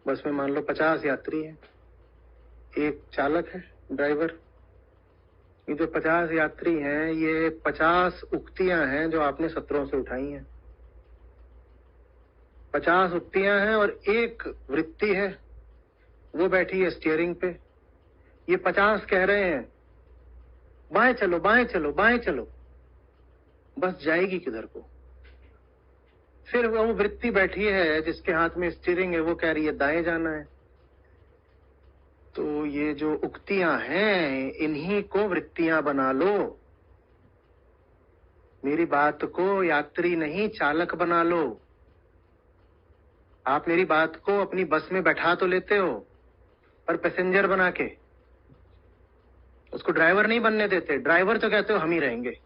बस में मान लो 50 यात्री हैं, एक चालक है, ड्राइवर। ये जो 50 यात्री हैं, ये 50 उक्तियां हैं जो आपने सत्रों से उठाई हैं। 50 उक्तियां हैं और एक वृत्ति है, वो बैठी है स्टीयरिंग पे। ये 50 कह रहे हैं बाएं चलो, बाएं चलो, बाएं चलो। बस जाएगी किधर को? फिर वो वृत्ति बैठी है जिसके हाथ में स्टीयरिंग है, वो कह रही है दाएं जाना है। तो ये जो उक्तियां हैं, इन्हीं को वृत्तियां बना लो। मेरी बात को यात्री नहीं चालक बना लो। आप मेरी बात को अपनी बस में बैठा तो लेते हो, पर पैसेंजर बना के उसको ड्राइवर नहीं बनने देते। ड्राइवर तो कहते हो हम ही रहेंगे।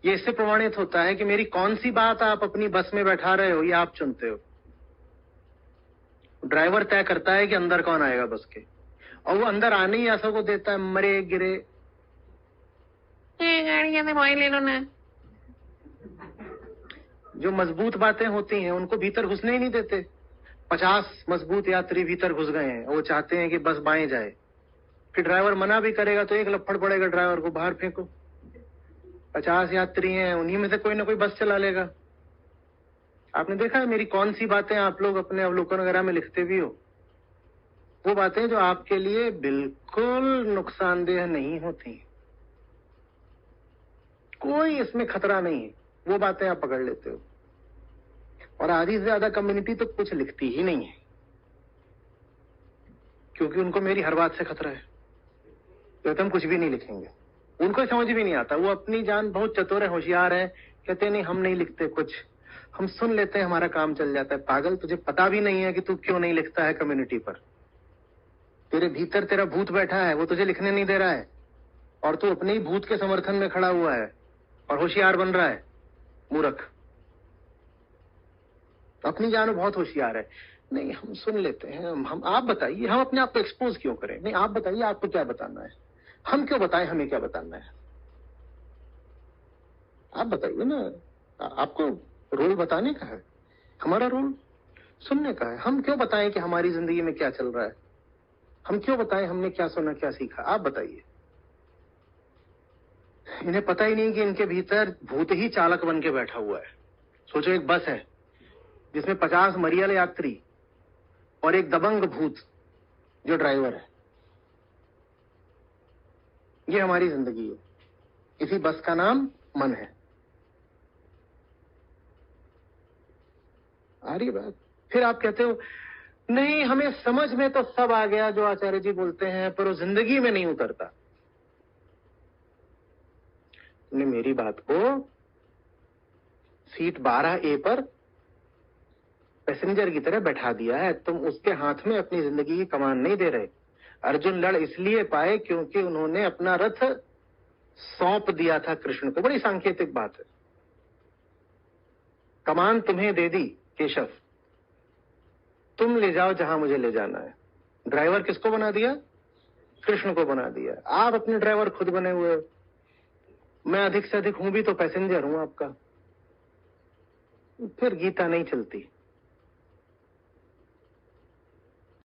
ये इससे प्रमाणित होता है कि मेरी कौन सी बात आप अपनी बस में बैठा रहे हो, ये आप चुनते हो। ड्राइवर तय करता है कि अंदर कौन आएगा बस के, और वो अंदर आने ही ऐसा को देता है, मरे गिरे गाड़ी ले लो ना। जो मजबूत बातें होती हैं उनको भीतर घुसने ही नहीं देते। 50 मजबूत यात्री भीतर घुस गए हैं, वो चाहते हैं कि बस बाएं जाए। फिर ड्राइवर मना भी करेगा तो एक लफड़ पड़ेगा, ड्राइवर को बाहर फेंको। 50 यात्री हैं, उन्हीं में से कोई ना कोई बस चला लेगा। आपने देखा है मेरी कौन सी बातें आप लोग अपने अवलोकन वगैरह में लिखते भी हो, वो बातें जो आपके लिए बिल्कुल नुकसानदेह नहीं होती, कोई इसमें खतरा नहीं है, वो बातें आप पकड़ लेते हो। और आधी से ज्यादा कम्युनिटी तो कुछ लिखती ही नहीं है, क्योंकि उनको मेरी हर बात से खतरा है। तो हम कुछ भी नहीं लिखेंगे, उनको समझ भी नहीं आता। वो अपनी जान बहुत चतुर है, होशियार है, कहते नहीं हम नहीं लिखते कुछ, हम सुन लेते हैं, हमारा काम चल जाता है। पागल, तुझे पता भी नहीं है कि तू क्यों नहीं लिखता है कम्युनिटी पर। तेरे भीतर तेरा भूत बैठा है, वो तुझे लिखने नहीं दे रहा है, और तू अपने ही भूत के समर्थन में खड़ा हुआ है और होशियार बन रहा है। मूर्ख, अपनी जान बहुत होशियार है। नहीं, हम सुन लेते हैं, हम आप बताइए, हम अपने आप को एक्सपोज क्यों करें? नहीं, आप बताइए आपको क्या बताना है, हम क्यों बताएं हमें क्या बताना है? आप बताइए ना, आपको रोल बताने का है, हमारा रोल सुनने का है। हम क्यों बताएं कि हमारी जिंदगी में क्या चल रहा है, हम क्यों बताएं हमने क्या सुना क्या सीखा? आप बताइए। इन्हें पता ही नहीं कि इनके भीतर भूत ही चालक बन के बैठा हुआ है। सोचो, एक बस है जिसमें 50 मरियल यात्री और एक दबंग भूत जो ड्राइवर है। ये हमारी जिंदगी है, इसी बस का नाम मन है। आ रही बात? फिर आप कहते हो नहीं, हमें समझ में तो सब आ गया जो आचार्य जी बोलते हैं, पर वो जिंदगी में नहीं उतरता। तुमने मेरी बात को सीट 12A पर पैसेंजर की तरह बैठा दिया है, तुम उसके हाथ में अपनी जिंदगी की कमान नहीं दे रहे। अर्जुन लड़ इसलिए पाए क्योंकि उन्होंने अपना रथ सौंप दिया था कृष्ण को। बड़ी सांकेतिक बात है। कमान तुम्हें दे दी केशव, तुम ले जाओ जहां मुझे ले जाना है। ड्राइवर किसको बना दिया? कृष्ण को बना दिया। आप अपने ड्राइवर खुद बने हुए हो। मैं अधिक से अधिक हूं भी तो पैसेंजर हूं आपका। फिर गीता नहीं चलती।